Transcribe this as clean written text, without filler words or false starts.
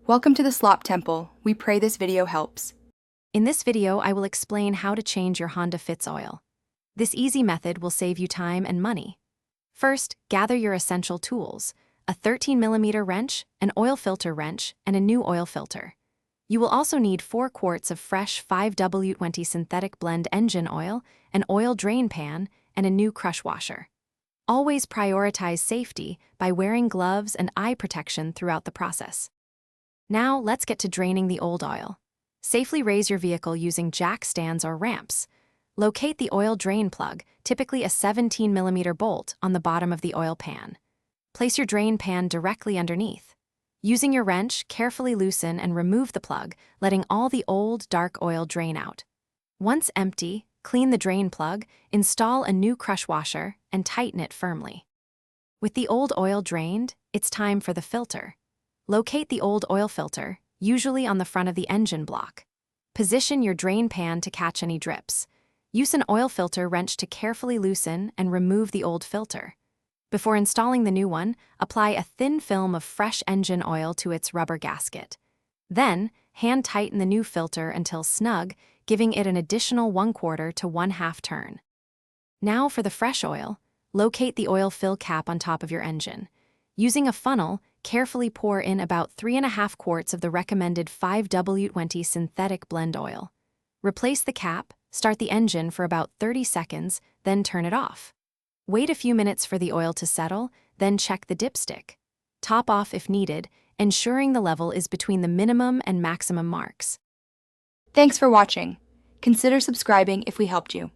Welcome to the Slop Temple. We pray this video helps. In this video, I will explain how to change your Honda Fits oil. This easy method will save you time and money. First, gather your essential tools: a 13mm wrench, an oil filter wrench, and a new oil filter. You will also need 4 quarts of fresh 5W20 synthetic blend engine oil, an oil drain pan, and a new crush washer. Always prioritize safety by wearing gloves and eye protection throughout the process. Now, let's get to draining the old oil. Safely raise your vehicle using jack stands or ramps. Locate the oil drain plug, typically a 17mm bolt, on the bottom of the oil pan. Place your drain pan directly underneath. Using your wrench, carefully loosen and remove the plug, letting all the old, dark oil drain out. Once empty, clean the drain plug, install a new crush washer, and tighten it firmly. With the old oil drained, it's time for the filter. Locate the old oil filter, usually on the front of the engine block. Position your drain pan to catch any drips. Use an oil filter wrench to carefully loosen and remove the old filter. Before installing the new one, apply a thin film of fresh engine oil to its rubber gasket. Then, hand tighten the new filter until snug, giving it an additional 1/4 to 1/2 turn. Now for the fresh oil, locate the oil fill cap on top of your engine. Using a funnel, carefully pour in about 3.5 quarts of the recommended 5W20 synthetic blend oil. Replace the cap, start the engine for about 30 seconds, then turn it off. Wait a few minutes for the oil to settle, then check the dipstick. Top off if needed, ensuring the level is between the minimum and maximum marks. Thanks for watching. Consider subscribing if we helped you.